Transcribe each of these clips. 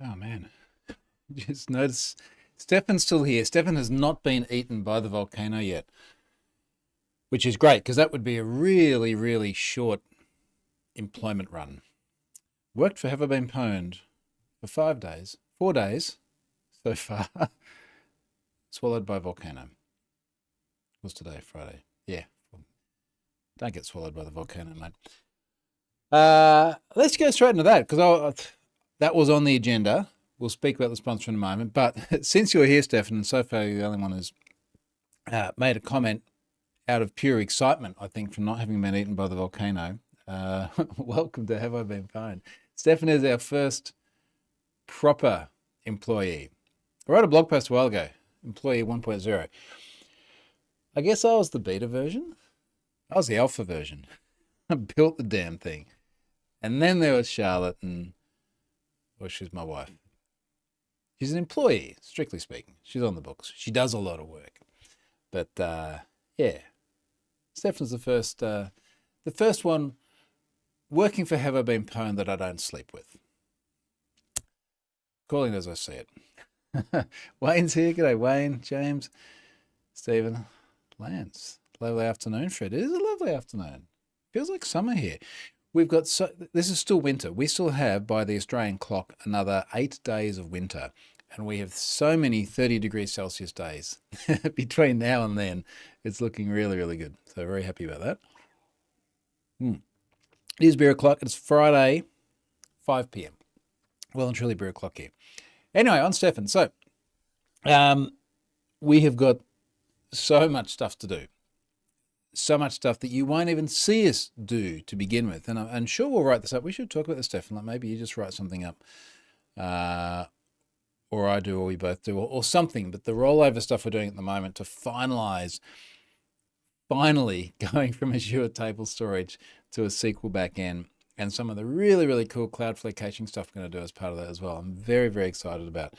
Oh man, just notice Stefan's still here. Stefan has not been eaten by the volcano yet, which is great because that would be a really, really short employment run. Worked for Have I Been Pwned for 5 days, 4 days so far. Swallowed by volcano. What's today? Friday. Yeah. Don't get swallowed by the volcano, mate. Let's go straight into that because that was on the agenda. We'll speak about the sponsor in a moment. But since you're here, Stefan, and so far you're the only one who's made a comment out of pure excitement, I think, from not having been eaten by the volcano. Welcome to Have I Been Pwned? Stefan is our first proper employee. I wrote a blog post a while ago, employee 1.0. I guess I was the beta version. I was the alpha version. I built the damn thing. And then there was Charlotte, well, she's my wife. She's an employee, strictly speaking. She's on the books. She does a lot of work. But yeah, Stefan's the first one working for Have I Been Pwned that I don't sleep with. Calling it as I see it. Wayne's here. G'day, Wayne, James, Stephen, Lance. Lovely afternoon, Fred. It is a lovely afternoon. Feels like summer here. This is still winter. We still have, by the Australian clock, another 8 days of winter. And we have so many 30 degrees Celsius days between now and then. It's looking really, really good. So very happy about that. It is beer o'clock. It's Friday, 5 p.m. Well and truly beer o'clock here. Anyway, on Stefan. So we have got so much stuff to do. So much stuff that you won't even see us do to begin with. And I'm sure we'll write this up. We should talk about this, Stefan. Like maybe you just write something up. Or I do, or we both do, or something. But the rollover stuff we're doing at the moment to finalize, finally going from Azure table storage to a SQL backend, and some of the really, really cool Cloudflare caching stuff we're going to do as part of that as well. I'm very, very excited about.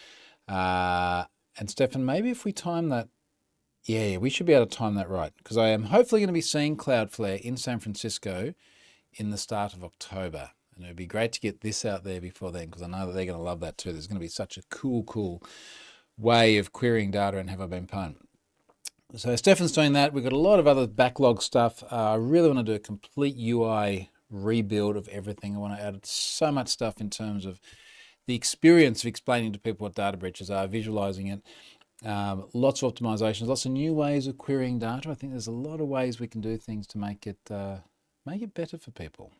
And Stefan, maybe if we time that, yeah, we should be able to time that right, because I am hopefully going to be seeing Cloudflare in San Francisco in the start of October. And it would be great to get this out there before then, because I know that they're going to love that too. There's going to be such a cool way of querying data and Have I Been Pwned. So Stefan's doing that. We've got a lot of other backlog stuff. I really want to do a complete UI rebuild of everything. I want to add so much stuff in terms of the experience of explaining to people what data breaches are, visualizing it. Lots of optimizations, lots of new ways of querying data. I think there's a lot of ways we can do things to make it better for people.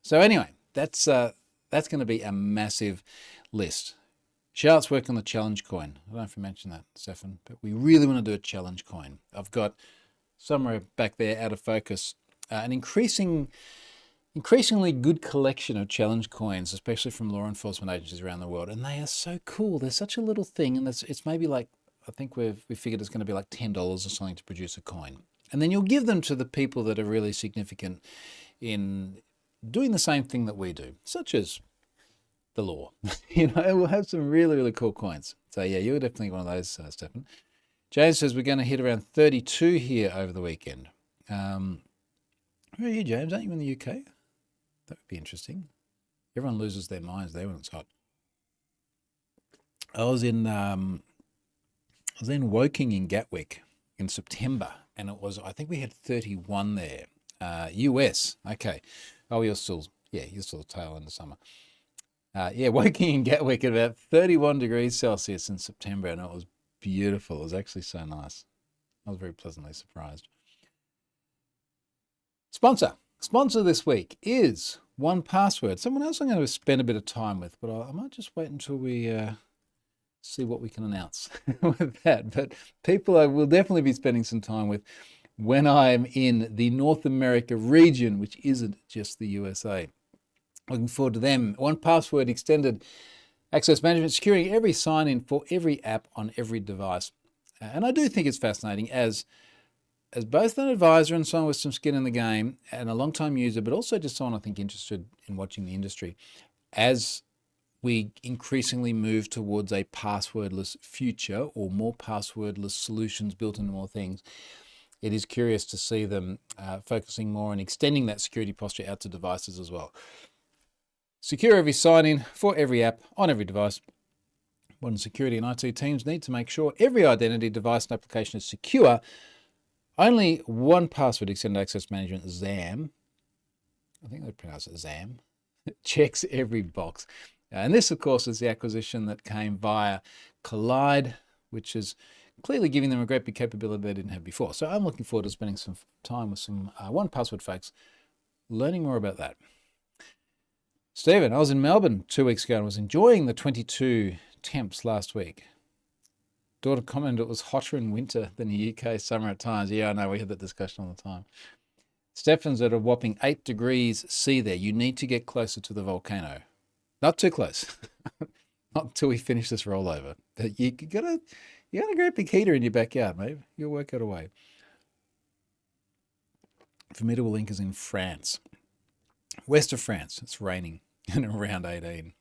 So anyway, that's going to be a massive list. Charlotte's working on the challenge coin. I don't know if you mentioned that, Stefan, but we really want to do a challenge coin. I've got somewhere back there out of focus an increasingly good collection of challenge coins, especially from law enforcement agencies around the world, and they are so cool. They're such a little thing, and it's maybe like, I think we figured it's going to be like $10 or something to produce a coin, and then you'll give them to the people that are really significant in doing the same thing that we do, such as the law. We'll have some really, really cool coins. So yeah, you're definitely one of those, Stefan. James says we're going to hit around 32 here over the weekend. Where are you, James? Aren't you in the UK? That would be interesting. Everyone loses their minds there when it's hot. I was in Woking in Gatwick in September, and I think we had 31 there. US. Okay. Oh, you're still the tail end of summer. Woking in Gatwick at about 31 degrees Celsius in September, and it was beautiful. It was actually so nice. I was very pleasantly surprised. Sponsor this week is 1Password. Someone else I'm going to spend a bit of time with, but I might just wait until we see what we can announce with that. But people I will definitely be spending some time with when I'm in the North America region, which isn't just the USA. Looking forward to them. 1Password extended access management, securing every sign-in for every app on every device. And I do think it's fascinating as both an advisor and someone with some skin in the game and a long-time user, but also just someone I think interested in watching the industry. As we increasingly move towards a passwordless future or more passwordless solutions built into more things, it is curious to see them focusing more on extending that security posture out to devices as well. Secure every sign-in for every app on every device. Modern security and IT teams need to make sure every identity, device, and application is secure. Only 1Password Extended Access Management, XAM, I think they pronounce it XAM, checks every box. And this, of course, is the acquisition that came via Collide, which is clearly giving them a great big capability they didn't have before. So I'm looking forward to spending some time with some 1Password folks, learning more about that. Stephen, I was in Melbourne 2 weeks ago and was enjoying the 22 temps last week. Daughter commented it was hotter in winter than the UK summer at times. Yeah, I know, we had that discussion all the time. Stefan's at a whopping 8 degrees C there. You need to get closer to the volcano. Not too close. Not until we finish this rollover. You got a great big heater in your backyard, mate. You'll work out a way. Formidable Ink is in France. West of France, it's raining and around 18.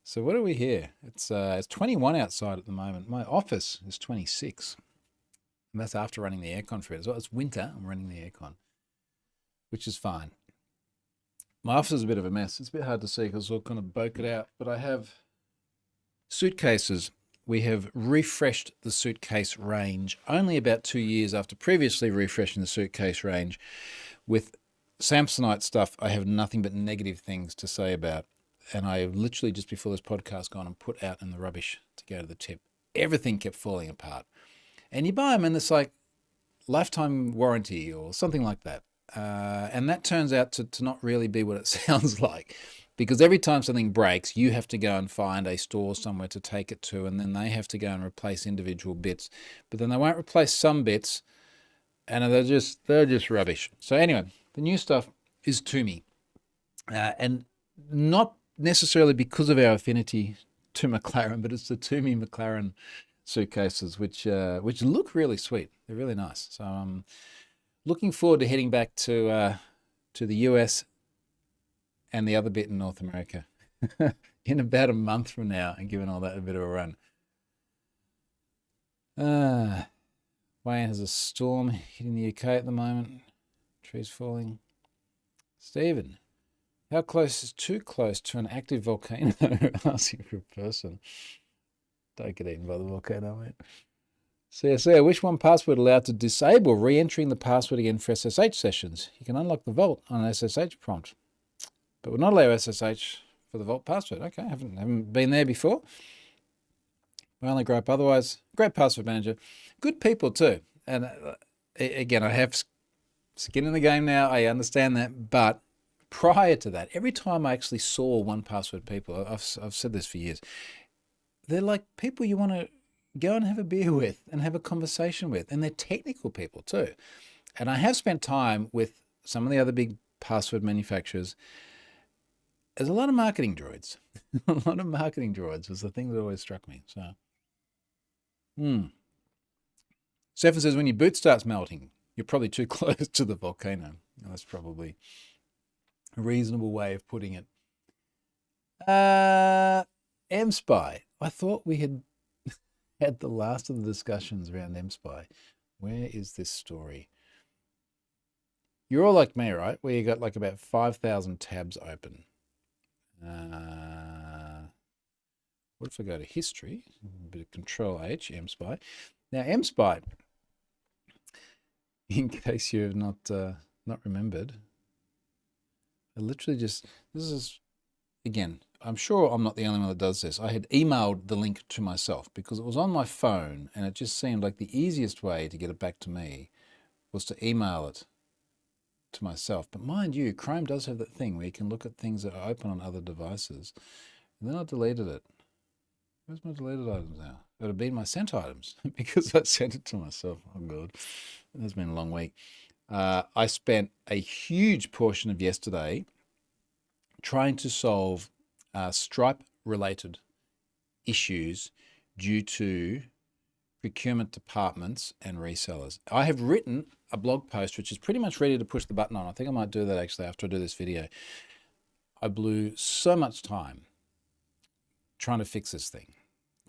So what are we here? It's 21 outside at the moment. My office is 26. And that's after running the aircon for it as well. It's winter, I'm running the aircon, which is fine. My office is a bit of a mess. It's a bit hard to see because it's all kind of bokeh out, but I have suitcases. We have refreshed the suitcase range only about 2 years after previously refreshing the suitcase range. With Samsonite stuff, I have nothing but negative things to say about. And I have literally just before this podcast gone and put out in the rubbish to go to the tip. Everything kept falling apart. And you buy them and it's like lifetime warranty or something like that. And that turns out to not really be what it sounds like. Because every time something breaks, you have to go and find a store somewhere to take it to, and then they have to go and replace individual bits. But then they won't replace some bits, and they're just rubbish. So anyway, the new stuff is Tumi. And not necessarily because of our affinity to McLaren, but it's the Tumi McLaren suitcases, which look really sweet. They're really nice. So I'm looking forward to heading back to the US and the other bit in North America in about a month from now and giving all that a bit of a run. Wayne has a storm hitting the UK at the moment. Trees falling. Stephen, how close is too close to an active volcano? Asking for a person. Don't get eaten by the volcano, mate. CSA, I wish 1Password allowed to disable re-entering the password again for SSH sessions. You can unlock the vault on an SSH prompt, but we're not allowed SSH for the vault password. Okay, haven't been there before. My only gripe otherwise, great password manager. Good people too. And again, I have skin in the game now. I understand that. But prior to that, every time I actually saw 1Password people, I've said this for years, they're like people you want to go and have a beer with and have a conversation with. And they're technical people too. And I have spent time with some of the other big password manufacturers. There's a lot of marketing droids. A lot of marketing droids was the thing that always struck me. So, Stefan says, when your boot starts melting, you're probably too close to the volcano. That's probably a reasonable way of putting it. MSpy. I thought we had had the last of the discussions around MSpy. Where is this story? You're all like me, right? Where you got like about 5,000 tabs open. What if I go to history? A bit of Control H, MSpy. Now, MSpy, in case you have not remembered, I literally just, this is, again, I'm sure I'm not the only one that does this. I had emailed the link to myself because it was on my phone and it just seemed like the easiest way to get it back to me was to email it to myself. But mind you, Chrome does have that thing where you can look at things that are open on other devices. And then I deleted it. Where's my deleted items now? It would have been my sent items because I sent it to myself. Oh, God. It has been a long week. I spent a huge portion of yesterday trying to solve Stripe-related issues due to procurement departments and resellers. I have written a blog post which is pretty much ready to push the button on. I think I might do that actually after I do this video. I blew so much time trying to fix this thing,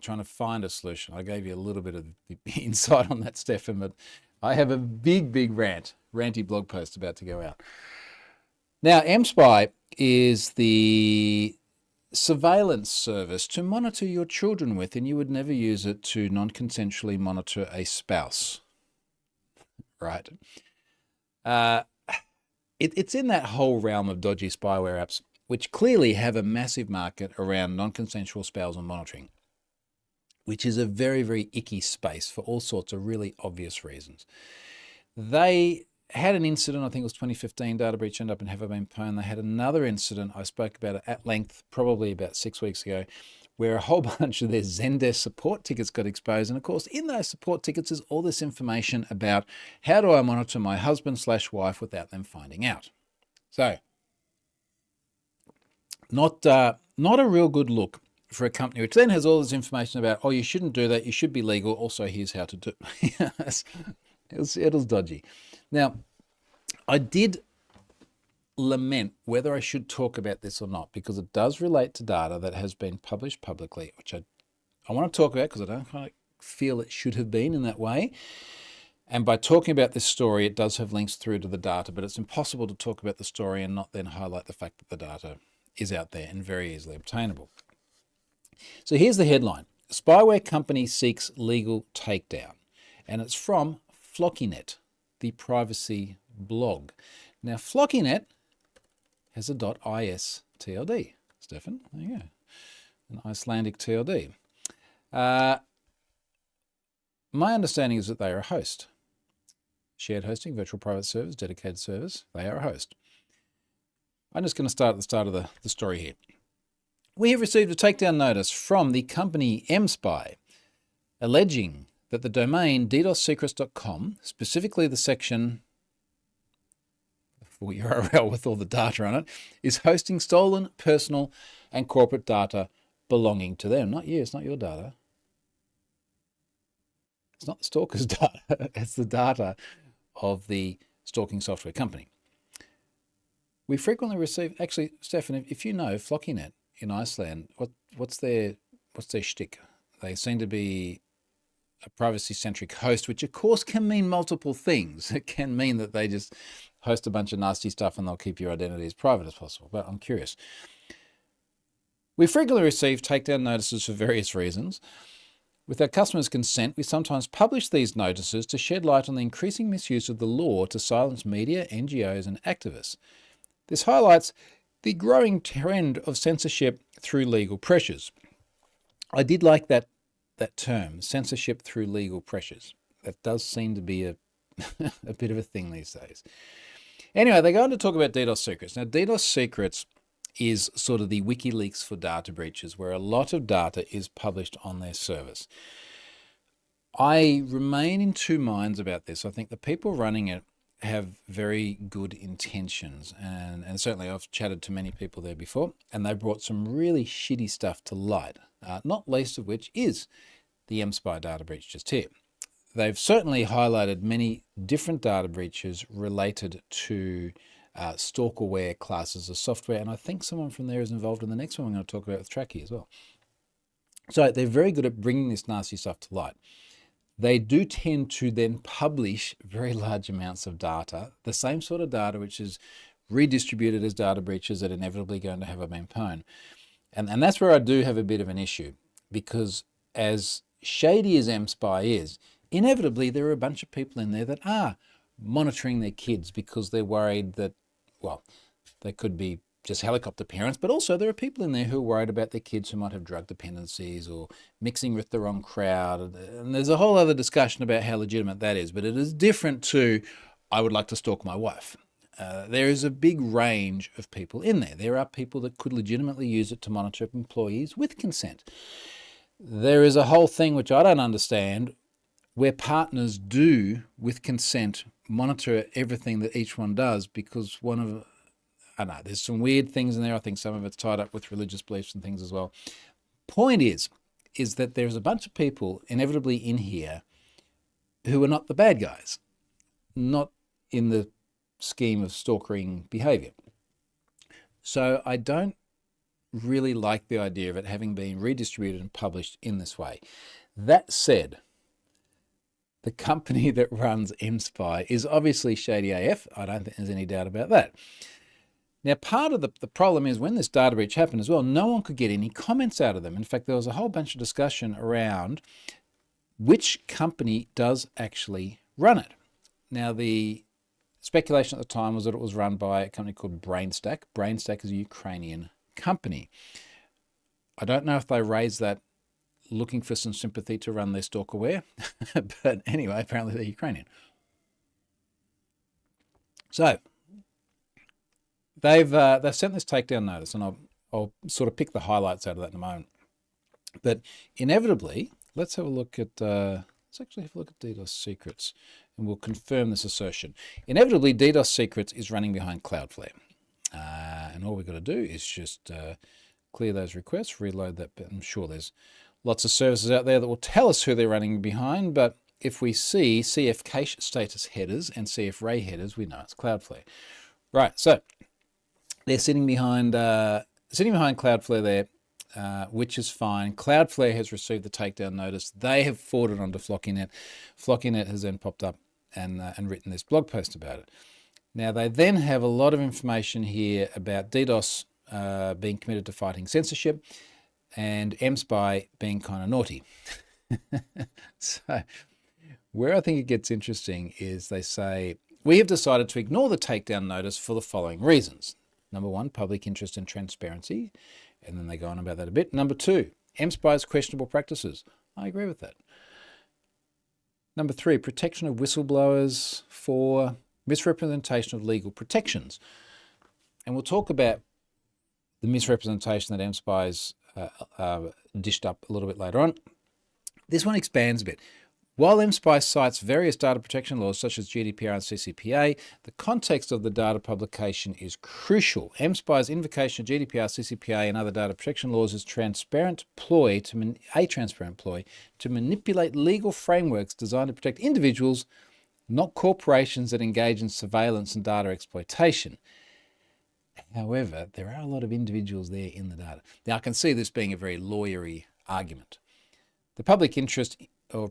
trying to find a solution. I gave you a little bit of the insight on that, Stefan, but I have a big ranty blog post about to go out. Now, MSpy is the surveillance service to monitor your children with, and you would never use it to non-consensually monitor a spouse, right? It's in that whole realm of dodgy spyware apps, which clearly have a massive market around non-consensual spousal monitoring, which is a very, very icky space for all sorts of really obvious reasons. They had an incident, I think it was 2015, data breach ended up in Have I Been Pwned. They had another incident, I spoke about it at length, probably about 6 weeks ago, where a whole bunch of their Zendesk support tickets got exposed. And of course, in those support tickets is all this information about how do I monitor my husband/wife without them finding out. So, not a real good look for a company, which then has all this information about, oh, you shouldn't do that, you should be legal, also here's how to do it. It was dodgy. Now, I did lament whether I should talk about this or not, because it does relate to data that has been published publicly, which I want to talk about because I don't quite feel it should have been in that way. And by talking about this story, it does have links through to the data, but it's impossible to talk about the story and not then highlight the fact that the data is out there and very easily obtainable. So here's the headline. Spyware company seeks legal takedown. And it's from Flockynet, the privacy blog. Now, Flockynet has a .is TLD. Stefan, there you go. An Icelandic TLD. My understanding is that they are a host. Shared hosting, virtual private servers, dedicated servers, they are a host. I'm just going to start at the start of the story here. We have received a takedown notice from the company mSpy, alleging that the domain ddossecrets.com, specifically the section, full URL with all the data on it, is hosting stolen personal and corporate data belonging to them. Not you, it's not your data. It's not the stalker's data, it's the data of the stalking software company. We frequently receive, actually, Stefan, if you know Flockynet in Iceland, what's their shtick? They seem to be a privacy-centric host, which of course can mean multiple things. It can mean that they just host a bunch of nasty stuff and they'll keep your identity as private as possible, but I'm curious. We frequently receive takedown notices for various reasons. With our customers' consent, we sometimes publish these notices to shed light on the increasing misuse of the law to silence media, NGOs, and activists. This highlights the growing trend of censorship through legal pressures. I did like that term, censorship through legal pressures. That does seem to be a bit of a thing these days. Anyway, they go on to talk about DDoS Secrets. Now, DDoS Secrets is sort of the WikiLeaks for data breaches, where a lot of data is published on their servers. I remain in two minds about this. I think the people running it have very good intentions, and certainly I've chatted to many people there before, and they brought some really shitty stuff to light, not least of which is the mSpy data breach just here. They've certainly highlighted many different data breaches related to stalkerware classes of software, and I think someone from there is involved in the next one I'm going to talk about with Tracky as well. So they're very good at bringing this nasty stuff to light. They do tend to then publish very large amounts of data, the same sort of data which is redistributed as data breaches that are inevitably going to have a been pwned. And that's where I do have a bit of an issue, because as shady as mSpy is, inevitably there are a bunch of people in there that are monitoring their kids because they're worried that, well, they could be just helicopter parents, but also there are people in there who are worried about their kids who might have drug dependencies or mixing with the wrong crowd. And there's a whole other discussion about how legitimate that is, but it is different to, I would like to stalk my wife. There is a big range of people in there. There are people that could legitimately use it to monitor employees with consent. There is a whole thing which I don't understand, where partners do, with consent, monitor everything that each one does, because one of, I don't know, there's some weird things in there. I think some of it's tied up with religious beliefs and things as well. Point is that there's a bunch of people inevitably in here who are not the bad guys, not in the scheme of stalkering behavior. So I don't really like the idea of it having been redistributed and published in this way. That said, the company that runs mSpy is obviously shady AF. I don't think there's any doubt about that. Now, part of the problem is when this data breach happened as well, no one could get any comments out of them. In fact, there was a whole bunch of discussion around which company does actually run it. Now, the speculation at the time was that it was run by a company called BrainStack. BrainStack is a Ukrainian company. I don't know if they raised that looking for some sympathy to run their stalkerware, but anyway, apparently they're Ukrainian. So they've sent this takedown notice, and I'll sort of pick the highlights out of that in a moment. But inevitably, let's have a look at let's actually have a look at DDoS secrets, and we'll confirm this assertion. Inevitably, DDoS secrets is running behind Cloudflare, and all we've got to do is just clear those requests, reload that. But I'm sure there's lots of services out there that will tell us who they're running behind, but if we see CF cache status headers and CF ray headers, we know it's Cloudflare. Right, so they're sitting behind Cloudflare there, which is fine. Cloudflare has received the takedown notice. They have forwarded on to Flockynet. Flockynet has then popped up and written this blog post about it. Now, they then have a lot of information here about DDoS being committed to fighting censorship and MSpy being kind of naughty. So where I think it gets interesting is they say, we have decided to ignore the takedown notice for the following reasons. Number one, public interest and transparency. And then they go on about that a bit. Number two, MSpy's questionable practices. I agree with that. Number three, protection of whistleblowers. Four, misrepresentation of legal protections. And we'll talk about the misrepresentation that MSpy's dished up a little bit later on. This one expands a bit. While MSpy cites various data protection laws such as GDPR and CCPA, the context of the data publication is crucial. MSpy's invocation of GDPR, CCPA, and other data protection laws is a transparent ploy to manipulate legal frameworks designed to protect individuals, not corporations that engage in surveillance and data exploitation. However, there are a lot of individuals there in the data. Now, I can see this being a very lawyery argument. The public interest in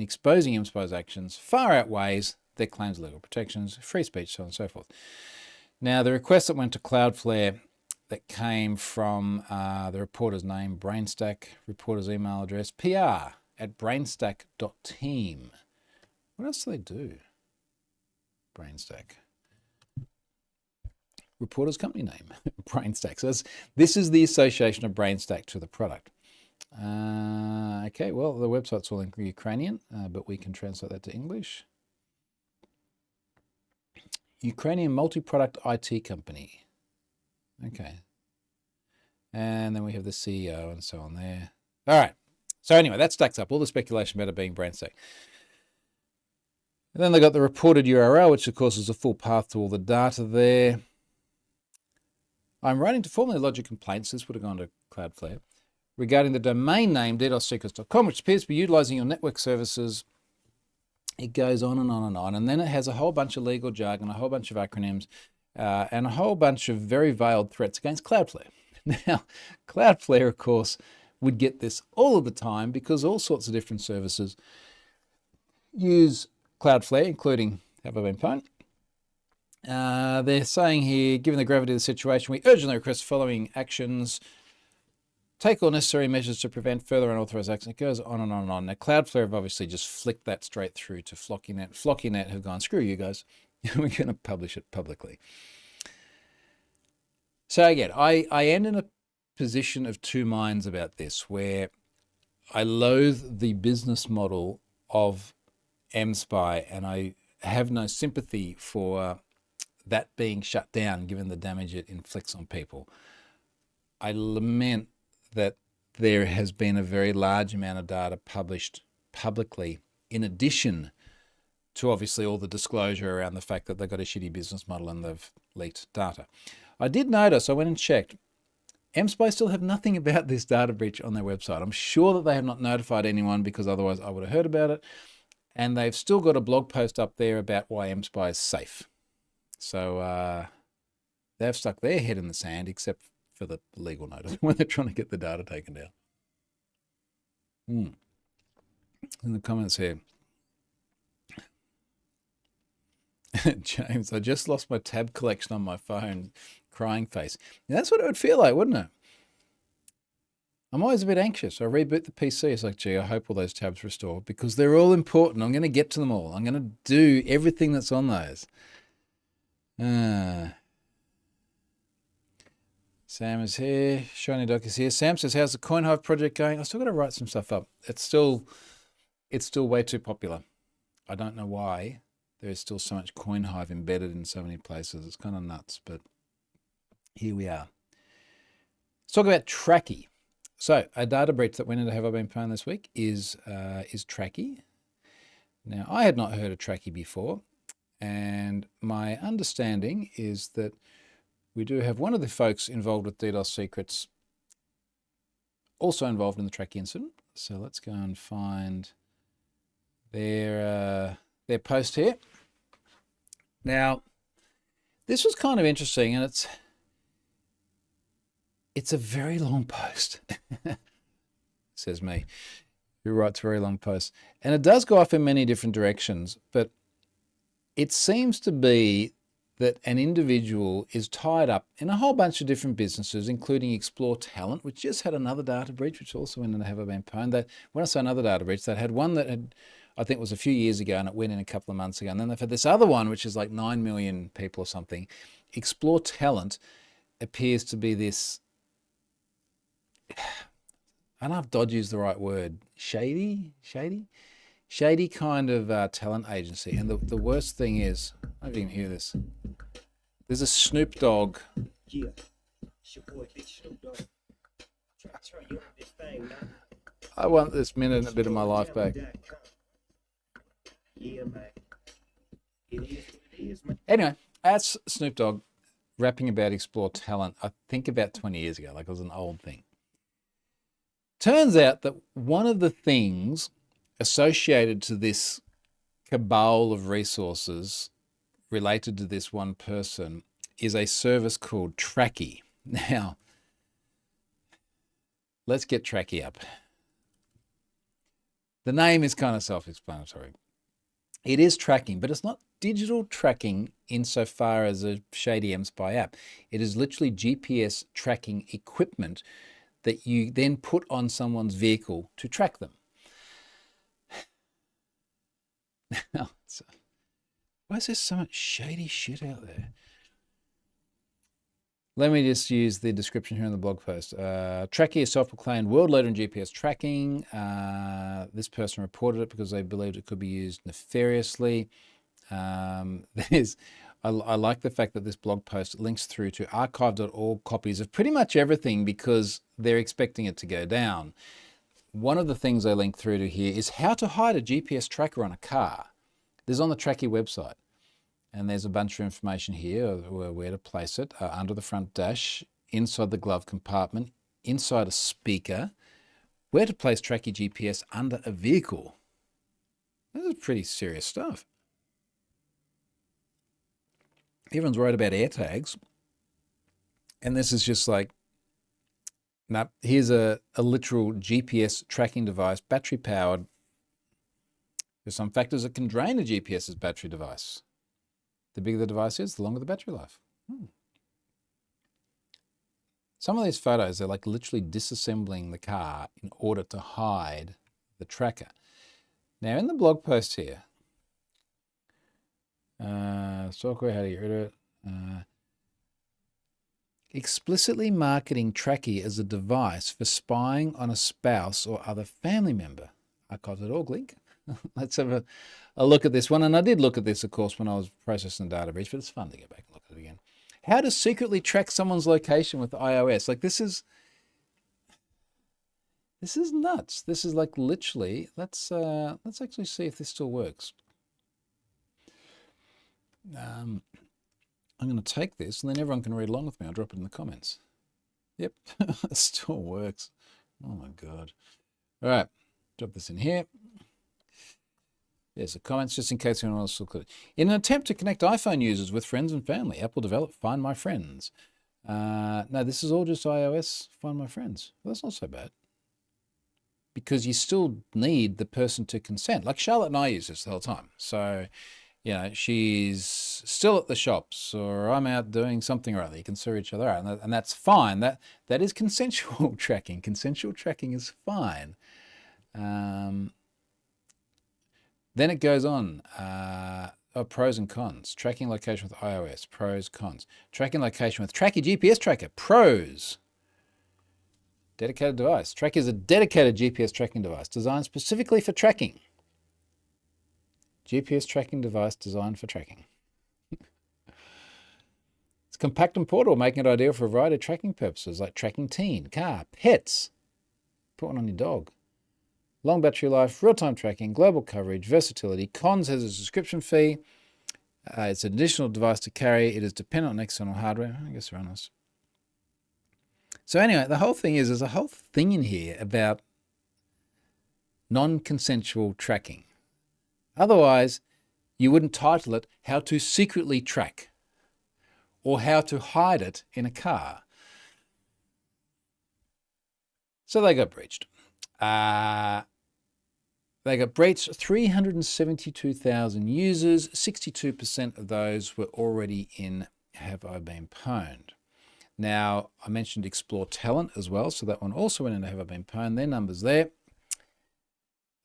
exposing MSpy's actions far outweighs their claims of legal protections, free speech, so on and so forth. Now, the request that went to Cloudflare that came from the reporter's name, BrainStack, reporter's email address, pr@brainstack.team. What else do they do? BrainStack. Reporter's company name, BrainStack. So this is the association of BrainStack to the product. Okay, well, the website's all in Ukrainian, but we can translate that to English. Ukrainian multi-product IT company. Okay. And then we have the CEO and so on there. All right. So anyway, that stacks up all the speculation about it being BrainStack. And then they got the reported URL, which of course is a full path to all the data there. I'm writing to formally lodge a complaint. This would have gone to Cloudflare regarding the domain name ddosssecrets.com, which appears to be utilizing your network services. It goes on and on and on. And then it has a whole bunch of legal jargon, a whole bunch of acronyms, and a whole bunch of very veiled threats against Cloudflare. Now, Cloudflare, of course, would get this all of the time because all sorts of different services use Cloudflare, including Have I Been Pwned? They're saying here, given the gravity of the situation, we urgently request following actions. Take all necessary measures to prevent further unauthorized action. It goes on and on and on. Now, Cloudflare have obviously just flicked that straight through to Flockynet. Flockynet have gone, screw you guys. We're going to publish it publicly. So again, I am in a position of two minds about this, where I loathe the business model of MSpy, and I have no sympathy for that being shut down, given the damage it inflicts on people. I lament that there has been a very large amount of data published publicly, in addition to obviously all the disclosure around the fact that they've got a shitty business model and they've leaked data. I did notice, I went and checked, MSpy still have nothing about this data breach on their website. I'm sure that they have not notified anyone, because otherwise I would have heard about it. And they've still got a blog post up there about why MSpy is safe. So they've stuck their head in the sand, except for the legal notice when they're trying to get the data taken down. In the comments here, James, I just lost my tab collection on my phone. Crying face. Now, that's what it would feel like, wouldn't it? I'm always a bit anxious. I reboot the PC. It's like, gee, I hope all those tabs restore because they're all important. I'm going to get to them all. I'm going to do everything that's on those. Sam is here. Shiny Doc is here. Sam says, how's the CoinHive project going? I still got to write some stuff up. It's still way too popular. I don't know why. There's still so much CoinHive embedded in so many places. It's kind of nuts, but here we are. Let's talk about Tracky. So a data breach that went into Have I Been Pwned this week is Tracky. Now, I had not heard of Tracky before, and my understanding is that we do have one of the folks involved with DDoS Secrets also involved in the Tracky incident. So let's go and find their post here. Now, this was kind of interesting, and it's a very long post, says me, who writes very long posts. And it does go off in many different directions, but it seems to be that an individual is tied up in a whole bunch of different businesses, including Explore Talent, which just had another data breach, which also went in the Have I Been Pwned. When I say another data breach, they had one that had, I think, was a few years ago, and it went in a couple of months ago. And then they've had this other one, which is like 9 million people or something. Explore Talent appears to be this, I don't know if dodgy is the right word, shady kind of talent agency. And the worst thing is, I didn't hear this. There's a Snoop Dogg. Yeah, it's your boy, Big Snoop Dogg. Try to turn you on this thing now. I want this minute and a bit of my life back. Yeah, man. It is what it is, man. Anyway, that's Snoop Dogg rapping about Explore Talent, I think about 20 years ago, like it was an old thing. Turns out that one of the things associated to this cabal of resources related to this one person is a service called Tracky. Now, let's get Tracky up. The name is kind of self-explanatory. It is tracking, but it's not digital tracking insofar as a Shady M Spy app. It is literally GPS tracking equipment that you then put on someone's vehicle to track them. Now, why is there so much shady shit out there? Let me just use the description here in the blog post. Tracky is self-proclaimed world leader in GPS tracking. This person reported it because they believed it could be used nefariously. I like the fact that this blog post links through to archive.org copies of pretty much everything because they're expecting it to go down. One of the things they link through to here is how to hide a GPS tracker on a car. This is on the Tracky website. And there's a bunch of information here, where to place it, under the front dash, inside the glove compartment, inside a speaker, where to place Tracky GPS under a vehicle. This is pretty serious stuff. Everyone's worried about AirTags. And this is just like, no, here's a literal GPS tracking device, battery powered. There's some factors that can drain a GPS's battery device. The bigger the device is, the longer the battery life. Some of these photos, they're like literally disassembling the car in order to hide the tracker. Now in the blog post here, software, how to get rid of it. Explicitly marketing Tracky as a device for spying on a spouse or other family member. Archive.org link. Let's have a look at this one. And I did look at this, of course, when I was processing the data breach, but it's fun to go back and look at it again. How to secretly track someone's location with iOS. Like this is nuts. This is like literally, let's actually see if this still works. I'm going to take this and then everyone can read along with me. I'll drop it in the comments. Yep, it still works. Oh my God. All right, drop this in here. There's the comments, just in case anyone else will click. In an attempt to connect iPhone users with friends and family, Apple developed Find My Friends. No, this is all just iOS Find My Friends. Well, that's not so bad. Because you still need the person to consent. Like Charlotte and I use this the whole time. So she's still at the shops, or I'm out doing something or other. You can sort each other out, and that's fine. That is consensual tracking. Consensual tracking is fine. Then it goes on. Pros and cons. Tracking location with iOS. Pros, cons. Tracking location with Tracky GPS tracker. Pros. Dedicated device. Tracky is a dedicated GPS tracking device designed specifically for tracking. GPS tracking device designed for tracking. It's compact and portable, making it ideal for a variety of tracking purposes like tracking teen, car, pets. Put one on your dog. Long battery life, real-time tracking, global coverage, versatility. Cons has a subscription fee. It's an additional device to carry. It is dependent on external hardware. I guess they're honest. So anyway, the whole thing is, there's a whole thing in here about non-consensual tracking. Otherwise, you wouldn't title it How to Secretly Track or How to Hide It in a Car. So they got breached. They got breached, 372,000 users. 62% of those were already in Have I Been Pwned. Now, I mentioned Explore Talent as well, so that one also went into Have I Been Pwned. Their numbers there.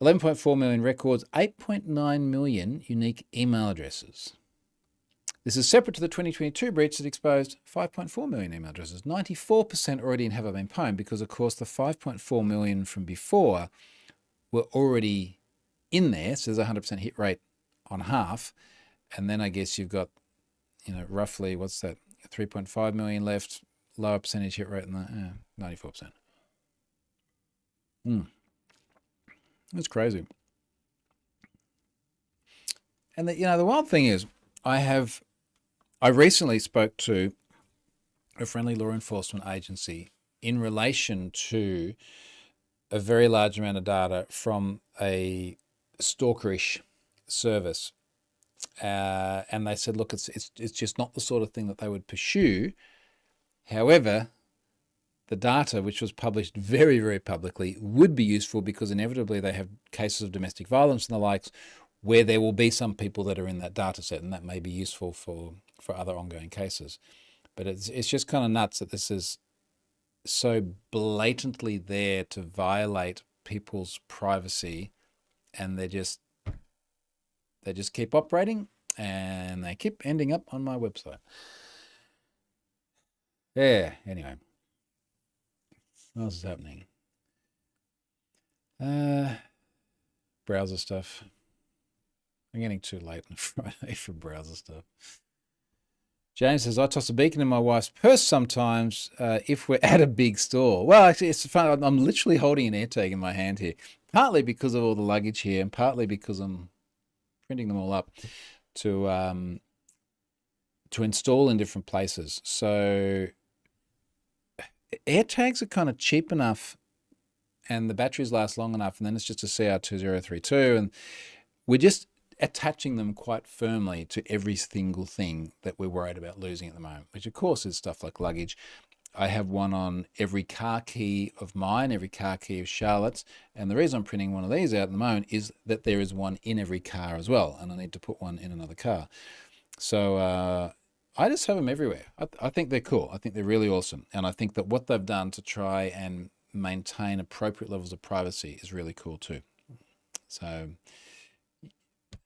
11.4 million records, 8.9 million unique email addresses. This is separate to the 2022 breach that exposed 5.4 million email addresses. 94% already in Have I Been Pwned because, of course, the 5.4 million from before were already in there. So there's a 100% hit rate on half. And then I guess you've got, roughly, what's that, 3.5 million left, lower percentage hit rate than the 94%. That's crazy. And the wild thing is, I recently spoke to a friendly law enforcement agency in relation to a very large amount of data from a stalkerish service. And they said, look, it's just not the sort of thing that they would pursue. However, the data, which was published very, very publicly, would be useful because inevitably they have cases of domestic violence and the likes where there will be some people that are in that data set, and that may be useful for other ongoing cases. But it's just kind of nuts that this is so blatantly there to violate people's privacy, and they just keep operating, and they keep ending up on my website. Yeah, anyway. What else is happening? Browser stuff. I'm getting too late on Friday for browser stuff. James says, I toss a beacon in my wife's purse sometimes if we're at a big store. Well, actually, it's fun. I'm literally holding an AirTag in my hand here, partly because of all the luggage here and partly because I'm printing them all up to install in different places. So AirTags are kind of cheap enough and the batteries last long enough, and then it's just a CR2032, and we're just attaching them quite firmly to every single thing that we're worried about losing at the moment, which of course is stuff like luggage. I have one on every car key of mine, every car key of Charlotte's, and the reason I'm printing one of these out at the moment is that there is one in every car as well, and I need to put one in another car. So I just have them everywhere. I think they're cool. I think they're really awesome, and I think that what they've done to try and maintain appropriate levels of privacy is really cool too. So,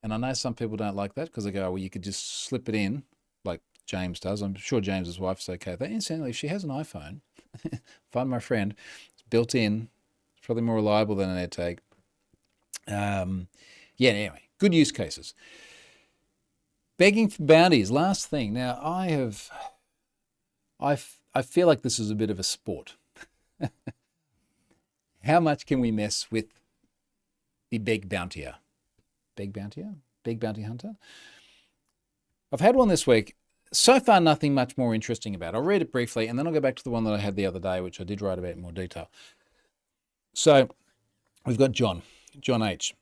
and I know some people don't like that because they go, well, you could just slip it in like James does. I'm sure James's wife's okay with that. Incidentally, if she has an iPhone, find my friend, it's built in. It's probably more reliable than an AirTag. Yeah, anyway, good use cases. Begging for bounties, last thing. Now, I feel like this is a bit of a sport. How much can we mess with the beg bountier? Beg bountier? Beg bounty hunter? I've had one this week. So far, nothing much more interesting about it. I'll read it briefly, and then I'll go back to the one that I had the other day, which I did write about in more detail. So we've got John H.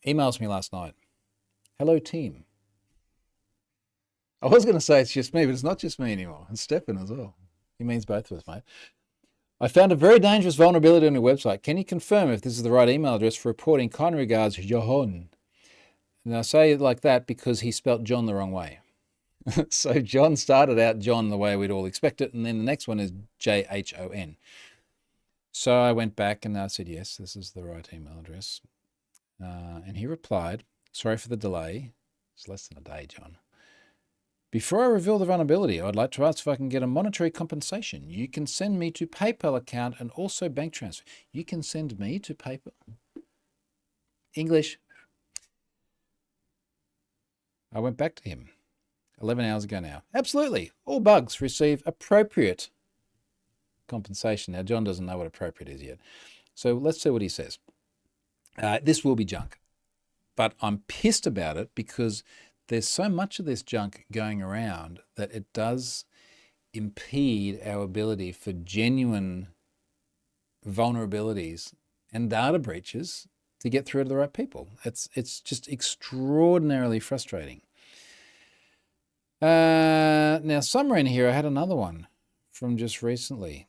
Emails me last night. Hello, team. I was going to say it's just me, but it's not just me anymore. It's Stefan as well. He means both of us, mate. I found a very dangerous vulnerability on your website. Can you confirm if this is the right email address for reporting? Kind regards, Johan. And I say it like that because he spelt John the wrong way. So John started out John the way we'd all expect it, and then the next one is John. So I went back and I said, yes, this is the right email address. And he replied, sorry for the delay. It's less than a day, John. Before I reveal the vulnerability, I'd like to ask if I can get a monetary compensation. You can send me to PayPal account and also bank transfer. You can send me to PayPal. English. I went back to him 11 hours ago now. Absolutely. All bugs receive appropriate compensation. Now, John doesn't know what appropriate is yet. So let's see what he says. This will be junk, but I'm pissed about it because there's so much of this junk going around that it does impede our ability for genuine vulnerabilities and data breaches to get through to the right people. It's just extraordinarily frustrating. Now, somewhere in here, I had another one from just recently,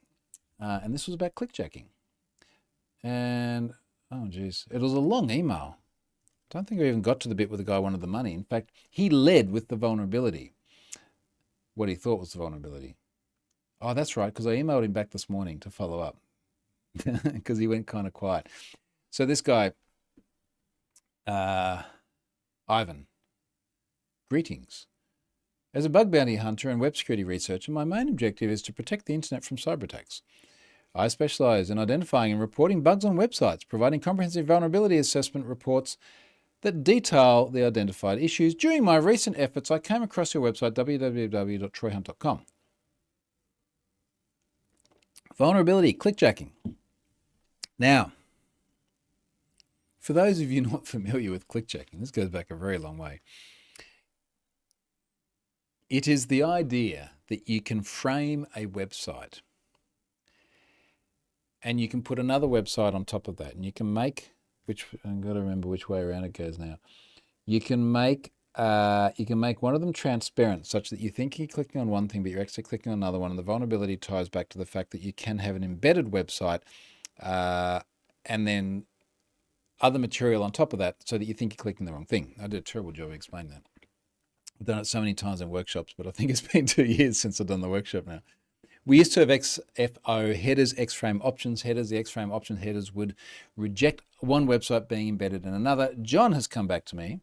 and this was about clickjacking. And, oh, geez, it was a long email. I don't think I even got to the bit where the guy wanted the money. In fact, he led with the vulnerability, what he thought was the vulnerability. Oh, that's right, because I emailed him back this morning to follow up because he went kind of quiet. So this guy, Ivan, greetings. As a bug bounty hunter and web security researcher, my main objective is to protect the internet from cyber attacks. I specialize in identifying and reporting bugs on websites, providing comprehensive vulnerability assessment reports that detail the identified issues. During my recent efforts, I came across your website, www.troyhunt.com. Vulnerability, clickjacking. Now, for those of you not familiar with clickjacking, this goes back a very long way. It is the idea that you can frame a website and you can put another website on top of that, and you can make, which I've got to remember which way around it goes now. You can make one of them transparent such that you think you're clicking on one thing, but you're actually clicking on another one. And the vulnerability ties back to the fact that you can have an embedded website and then other material on top of that so that you think you're clicking the wrong thing. I did a terrible job of explaining that. I've done it so many times in workshops, but I think it's been 2 years since I've done the workshop now. We used to have XFO headers, X-frame options headers. The X-frame option headers would reject one website being embedded in another. John has come back to me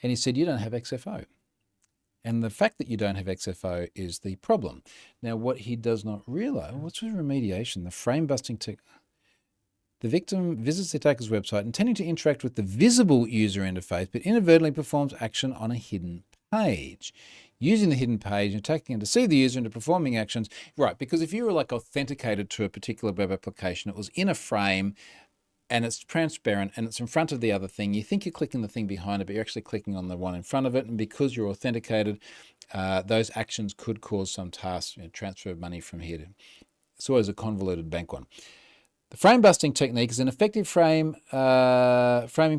and he said, you don't have XFO. And the fact that you don't have XFO is the problem. Now, what he does not realize, what's with remediation? The frame busting the victim visits the attacker's website intending to interact with the visible user interface, but inadvertently performs action on a hidden page. Using the hidden page and attacking and deceive the user into performing actions. Right, because if you were like authenticated to a particular web application, it was in a frame and it's transparent and it's in front of the other thing. You think you're clicking the thing behind it, but you're actually clicking on the one in front of it. And because you're authenticated, those actions could cause some tasks, transfer of money from here to, it's always a convoluted bank one. The frame busting technique is an effective framing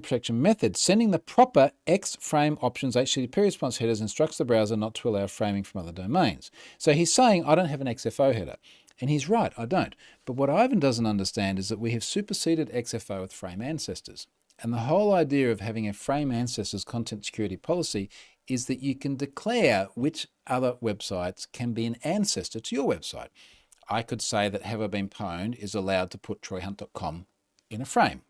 protection method. Sending the proper X-frame options HTTP response headers instructs the browser not to allow framing from other domains. So he's saying, I don't have an XFO header. And he's right, I don't. But what Ivan doesn't understand is that we have superseded XFO with frame ancestors. And the whole idea of having a frame ancestors content security policy is that you can declare which other websites can be an ancestor to your website. I could say that Have I Been Pwned is allowed to put troyhunt.com in a frame.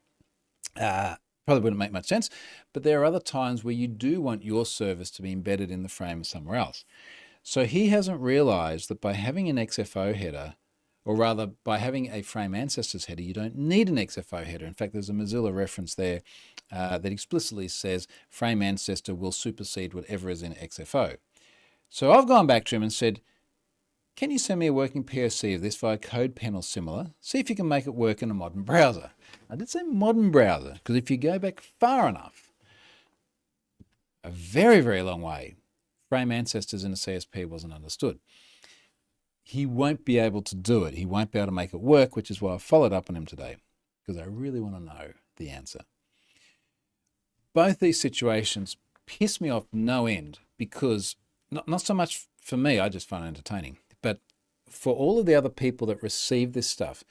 Probably wouldn't make much sense, but there are other times where you do want your service to be embedded in the frame somewhere else. So he hasn't realized that by having an XFO header, or rather by having a frame ancestors header, you don't need an XFO header. In fact, there's a Mozilla reference there that explicitly says frame ancestor will supersede whatever is in XFO. So I've gone back to him and said, can you send me a working POC of this via CodePen or similar? See if you can make it work in a modern browser. I did say modern browser, because if you go back far enough, a very, very long way, frame ancestors in a CSP wasn't understood. He won't be able to do it. He won't be able to make it work, which is why I followed up on him today, because I really want to know the answer. Both these situations piss me off no end, because not so much for me, I just find it entertaining, but for all of the other people that receive this stuff,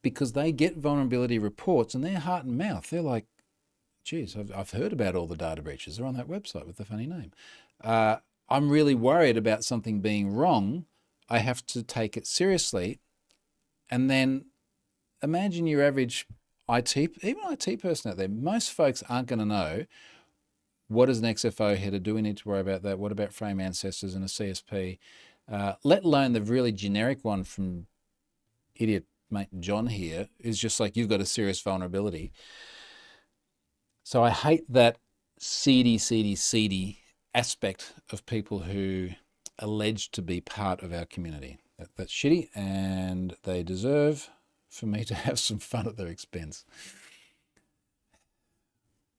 because they get vulnerability reports and they're heart and mouth. They're like, geez, I've heard about all the data breaches. They're on that website with the funny name. I'm really worried about something being wrong. I have to take it seriously. And then imagine your average even IT person out there. Most folks aren't going to know what is an XFO header. Do we need to worry about that? What about frame ancestors and a CSP? Let alone the really generic one from idiot mate John here is just like, you've got a serious vulnerability. So I hate that seedy aspect of people who allege to be part of our community. That's shitty, and they deserve for me to have some fun at their expense.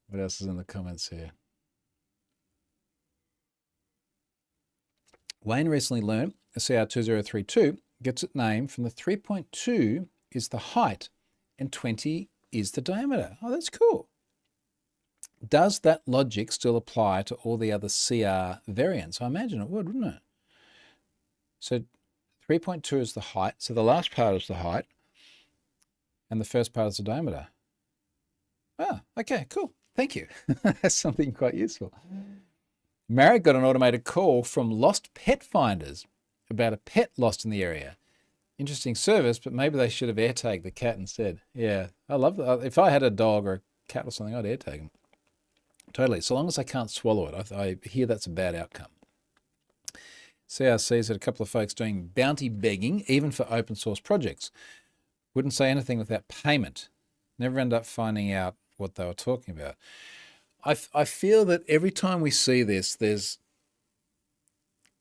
What else is in the comments here? Wayne recently learned a CR2032 gets its name from the 3.2 is the height and 20 is the diameter. Oh, that's cool. Does that logic still apply to all the other CR variants? I imagine it would, wouldn't it? So 3.2 is the height. So the last part is the height and the first part is the diameter. Ah, okay, cool. Thank you. That's something quite useful. Marek got an automated call from Lost Pet Finders about a pet lost in the area. Interesting service, but maybe they should have AirTagged the cat instead. Yeah, I love that. If I had a dog or a cat or something, I'd AirTag them. Totally. So long as I can't swallow it. I hear that's a bad outcome. CRC's had a couple of folks doing bounty begging, even for open source projects. Wouldn't say anything without payment. Never end up finding out what they were talking about. I feel that every time we see this, there's,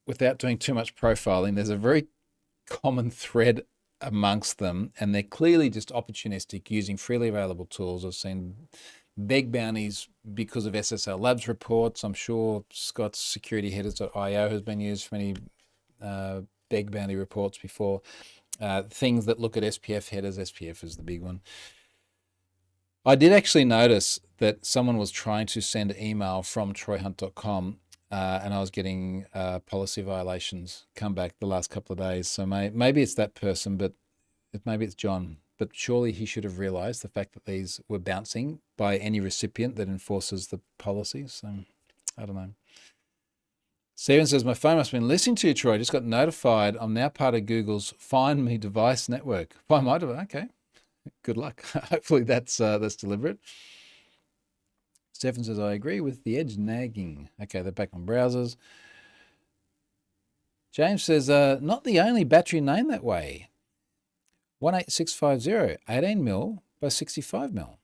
without doing too much profiling, there's a very common thread amongst them, and they're clearly just opportunistic, using freely available tools. I've seen beg bounties because of SSL Labs reports. I'm sure Scott's securityheaders.io has been used for many beg bounty reports before. Things that look at SPF headers. SPF is the big one. I did actually notice that someone was trying to send an email from troyhunt.com and I was getting policy violations come back the last couple of days. So maybe it's that person, but maybe it's John. But surely he should have realized the fact that these were bouncing by any recipient that enforces the policies. So I don't know. Steven says, my phone must have been listening to you, Troy. I just got notified. I'm now part of Google's Find Me device network. Find my device. Okay. Good luck. Hopefully that's deliberate. Stefan says, I agree with the edge nagging. Okay, they're back on browsers. James says, not the only battery named that way. 18650, 18 mil by 65 mil.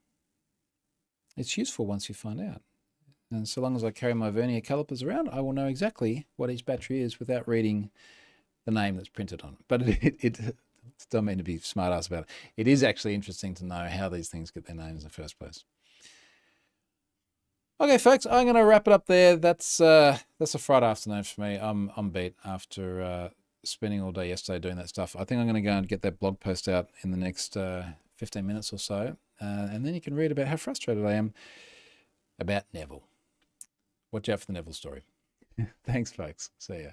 It's useful once you find out. And so long as I carry my vernier calipers around, I will know exactly what each battery is without reading the name that's printed on it. But it don't mean to be smart ass about it. It is actually interesting to know how these things get their names in the first place. Okay, folks, I'm going to wrap it up there. That's a Friday afternoon for me. I'm beat after spending all day yesterday doing that stuff. I think I'm going to go and get that blog post out in the next 15 minutes or so. And then you can read about how frustrated I am about Neville. Watch out for the Neville story. Thanks, folks. See ya.